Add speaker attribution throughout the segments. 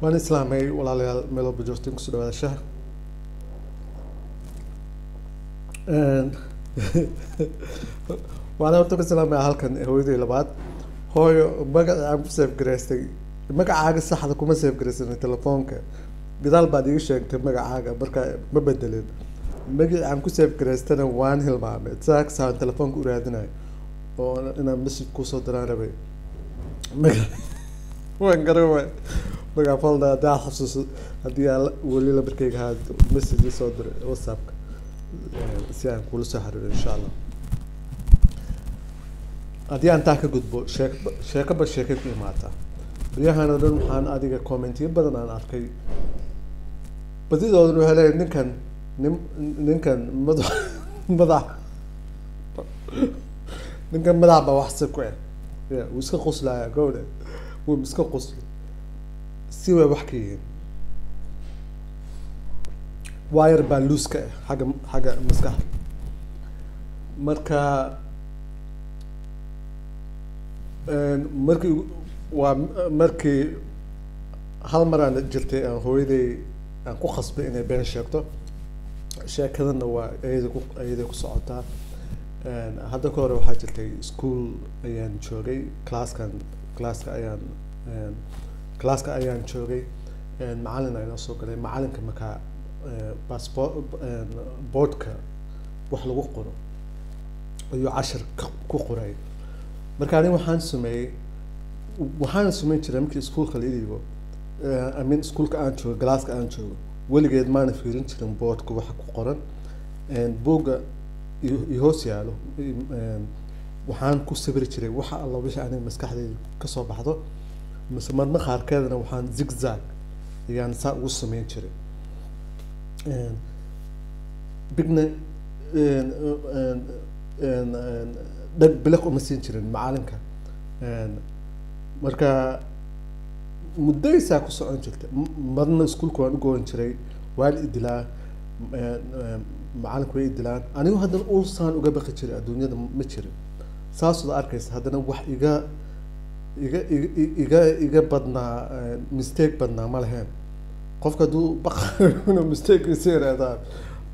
Speaker 1: waan islaamay walaalayaal meel walba joogtiin kusoo dhawaada shaha waana horta ku islaamay halkan hooyaday labaad hooyo magaca aan ku save garaystay magacaaga saxda kuma save garaysan telefoonka gadaal baad iga sheegtay magacaaga marka ma bedelin magacii aan ku save garaystana waan hilmaamay saak saan telefoonka u raadinayo oo inaan message kusoo diraan rabay waan garaway magaca falda hadaa xasuuso haddii aan weli lambarkayga ahaa message soo diray whatsappka si aan kula soo xiriiro insha allah haddii aan taa ka gudbo sheekaba sheekay ku imaataa baryahan oo dhan waxaan adiga commentiyo badan aan arkay badidooduna waxay leeyihin ninkan madax ninkan madax baa wax si ku wuu iska qoslaya gowdhe wuu iska qosli si way wax ka yihiin wire baa looska xagga maskaxda marka markii hal mar aan jirtay aan hooyaday aan ku khasbay inay been sheegto sheekadana waa ayaday ku socotaa hadda ka hore waxaa jirtay school ayaan joogay classka ayaan joogay macalin aynoo soo galay macalinka markaa boardka wax lagu qoro ayuu cashir ku qoray marka aniga waxaan sameyn jiray markii iskuulka la dhigo iskuulka aan joogo galaaska aan joogo weligeed maana fiirin jirin boardka waxa ku qoran buugga iyo hoos yaalo waxaan ku sawiri jiray waxa alla wixii aniga maskaxdayda kasoo baxdo mise marna qaarkeedana waxaan zigzag ayaan saa ugu sameyn jiray bigna dhag biliq uma siin jirin macalinka marka muddaysaa ku socon jirta marna iskuulka waan u goon jiray waan idilaa macalinku way idilaan anigu haddana ulsaan uga baqi jiray adduunyada ma jirin saasooda arkaysa haddana wax iga badnaa mistake badnaa ma lahayn qofka hadduu baqayo inuu mistake isa yiraahdaa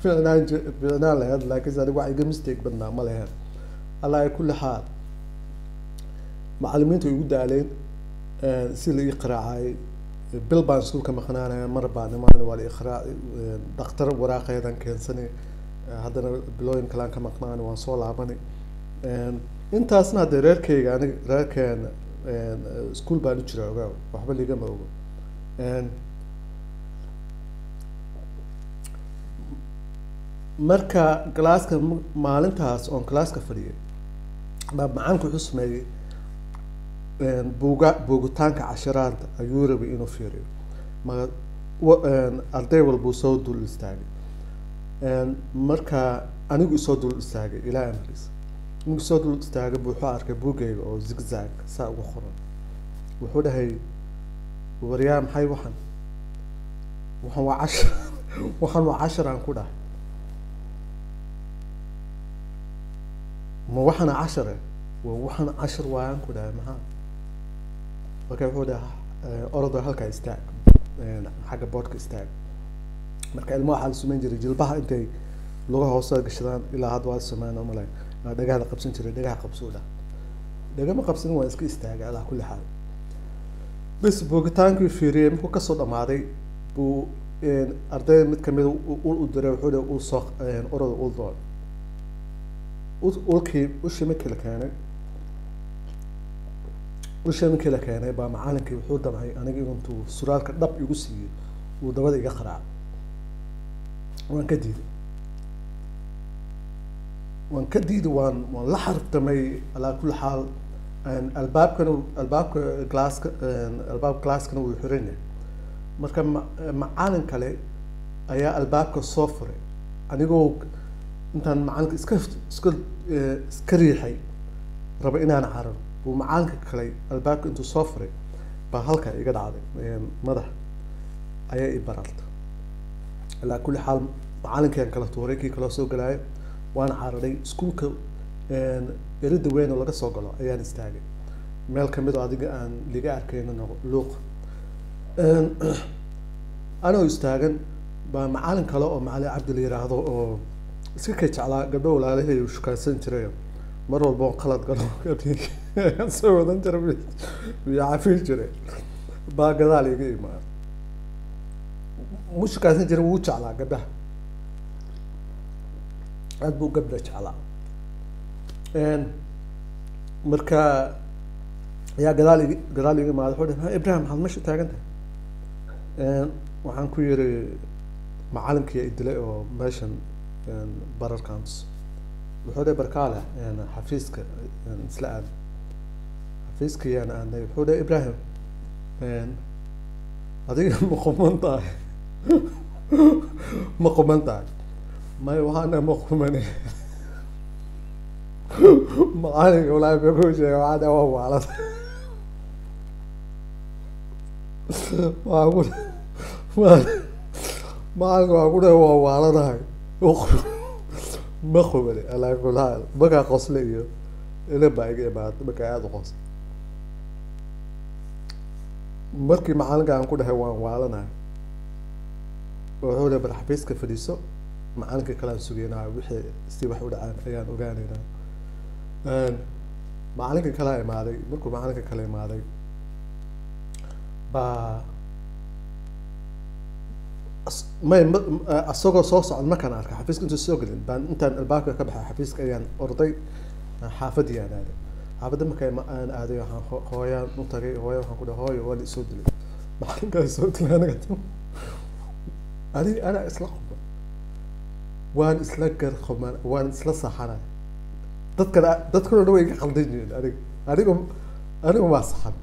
Speaker 1: ficnaan lahayd laakiinse aniga wax iga mistake badnaa ma lahayn alla kulli xaal macallimiintu way igu daaleen si la ii qaraacay bil baan iskuulka maqnaanaya mar baan imaan waa la ii qaraacay dhakhtar waraaqeedan keensanay haddana bilooyin kalaan ka maqnaanay waan soo laabanay intaasna haddee reerkeen iskuul baan u jira ogaa waxba ligama ogo marka galaaska maalintaas oon galaaska fadhiyay baa macalinka wuxuu sameeyey buugitaanka cashiraanta ayuu rabay inuu fiiriyo arday walbuu soo dul istaagay marka anigu isoo dul istaagay ilaa amriis anigu soo dul istaagay wuxuu arkay buugayga oo zigzag saa ugu qoran wuxuu dhahay waryaa maxay waxaan waa cashir aan ku dhahay ma waxana cashare waxana cashir waayaan ku dhahay maxaa marka wuxuu dhahay orod halkaa istaag xagga boodhka istaag marka ilmaha waxaa la sameyn jiray jilbaha intay lugaha hoose gashadaan ilaa hadda waa sameyn oo malay dhagaha la qabsan jiray dhagaha qabsoo dhah dhagama qabsanin waa iska istaagay alaa kulli xaal bas boogitaankii fiiriyey markuu kasoo dhamaaday buu ardayda mid kamida u diray wuxuu dhahay ul soo orod ul doon ulkii ushii markii la keenay baa macalinkii wuxuu damcay aniga intuu suraalka dhab igu siiyey uu dabada iga qaraacay waan ka diiday waan la xarftamay alaa kulli xaal albaabka glaaskana wuu xiran yahay marka macalin kale ayaa albaabka soo furay anigoo intaan macalinka iska riixay raba inaan cararo buu macalinka kale albaabka intuu soo furay baa halka iga dhacday madax ayaa i bararta alaa kulli xaal macalinkaan kala tuuray kii kaloo soo galaya waan cararay iskuulka erida weyn oo laga soo galo ayaan istaagay meel kamid oo adiga aan liga arkayno luuq anoo istaagan baa macalin kale oo macalin cabdi la yiraahdo oo iska ka jeclaa gabdho walaalahay uu shukaasan jiray mar walba oo qalad galo gabdhii soo wadan jiray biyo cafiil jiray baa gadaal iga imaan mu shukaasan jiray wuu jeclaa gabdhaha aad buu gabdha jeclaa marka yaa gadaal iga imaada wuxuu dhahay ibrahim maxaad meesha taagan tahay waxaan ku yiri macalinkii ay dilay oo meeshan bararkans wuxuu dhahay barkaale xafiiska isla aad xafiiska yaan aanay wuxuu dhahay ibrahim adiga ma quman tahay ma quman tahay may waxaana ma qumanay macalinka walaahi baa ku sheegay waxaana waa waalad macalinka waa ku dhahay waa waaladahay ma qubani alaa kul haal markaa qosle iyo ila baa iga imaad markaa aada u qosle markii macalinka aan ku dhahay waan waalanahay wuxuu dhahay bar xafiiska fadhiiso macalinka kale aan sugeynaa wixii si wax u dhacaan ayaan ogaanaynaa macalinka kale imaaday markuu macalinka kale imaaday baa asagoo soo socda markaan arkay xafiiska intuu soo gelin baan intaan albaabka ka baxay xafiiska ayaan orday xaafadii aan aaday xaafadda marka aan aaday waxaan hooyaan u tagay hooya waxaan ku dhahay hooyo waa la isoo dilay macalinkaa isoo dilay aniga anaa isla quban waan isla garqaman waan isla saxanay dadkana dhan way iga qaldan yihiin anigu waa saxan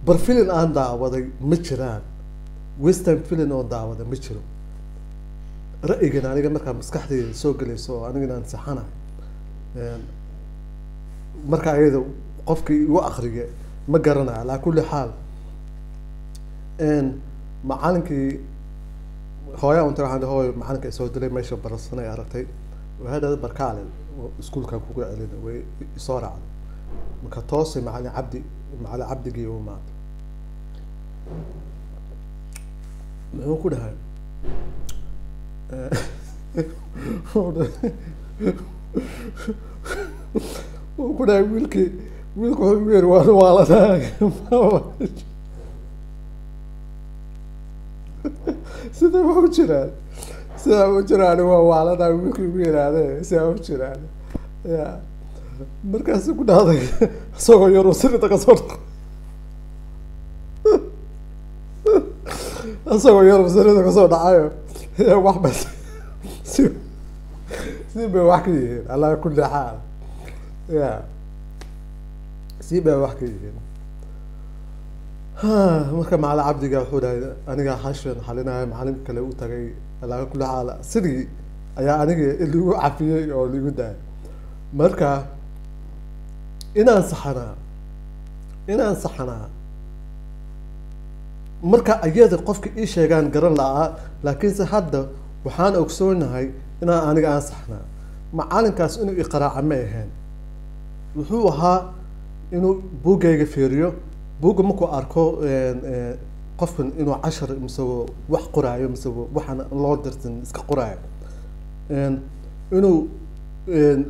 Speaker 1: bar filin aan daawaday ma jiraan western filin oo daawaday ma jiro ra'yigan aniga markaa maskaxdayda soo gelayso oo anigana aan saxanahay marka ayada qofkii igu akriya ma garanayo alaa kulli xaal macalinkii hooyaa unta waxaan hooyo macalinka soo dilay meesha barasanay aragtay waxay dhahday barkaale iskuulkan kugu celina way isoo raacday marka toosay macalin cabdigii u imaaday muxuu ku dhahay wuu ku dhahay wiilku wuxuu yiri waan waaladahay sidaa ma u jiraan waa waaladaa wiilkii ugu yiraahde sidaa u jiraan ya markaasi ku dhahday isagoo yaruu sirida kasoo isagoo yaruu sirida kasoo dhacayo wax bas si bay wax ka yihiin alaa kulli xaal ya si bay wax ka yihiin marka macalin cabdiga wuxuu dhahay aniga xashan xalinayo macalin kale u tagay alaa kulli xaal sidii ayaa aniga ligu cafiyey oo ligu daayay marka inaan saxanaa marka ayada qofka ii sheegaan garan la'aa laakiinse hadda waxaan ogsoonahay inaan aniga aan saxnaa macalinkaas inuu iqraaca ma ahayn wuxuu ahaa inuu buuggayga fiiriyo buugga markuu arko qofkan inuu cashar mise wax qoraayo mise waxaan loo dirtin iska qoraayo inuu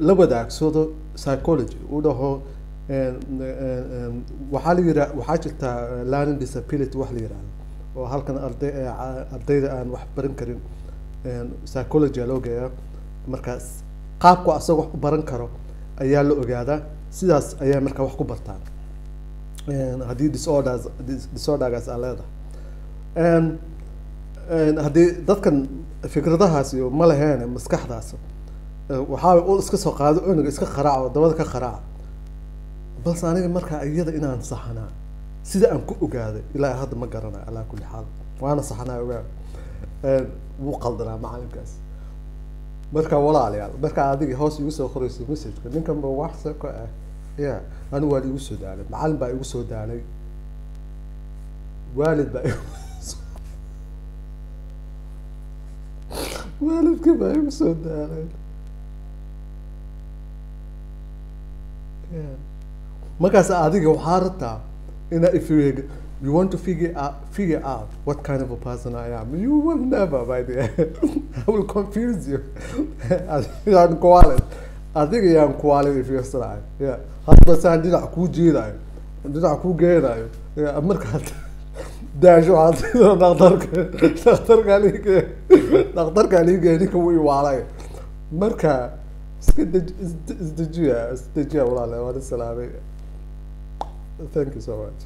Speaker 1: la wadaagsado psychology uu dhaho waxaa la yira waxaa jirta learning disability wax la yiraahdo oo halkan ardayda aan wax baran karin psychology loo geeyaa markaas qaabku asaga wax u baran karo ayaa la ogaadaa sidaas ayaa marka wax ku bartaan haddii disordergaas aa leedahay haddii dadkan fikradahaas iyo ma laheyn maskaxdaas waxaa u iska soo qaado cunuga iska qaraaco dabada ka qaraaca balse aniga markaa iyada inaan saxanaa sida aan ku ogaaday ilaa hadda ma garanayo alaa kulli xaal waana saxanaa ogaa wuu qaldanaa macalinkaas marka walaalayaal marka adiga hoos igu soo qorayso messageka ninkan ba wax sako ah ya anigu waa igu soo daalay macalin baa igu soo daalay waalid baa waalidka baa igu soo daalay markaas adiga waxaa rabtaa if you want to figure out what kind of a person I am, you will never, my dear. I will confuse you. Yaan kuwaalid adiga yaan kuwaalid if you're trying. Yeah, hadda saan dhinac kuu jiidayo dhinac kuu geenayo markaad daasho dhakhtarka liigee ninka wuu iwaalay marka isdejiya walaale waan salaamay. Thank you so much.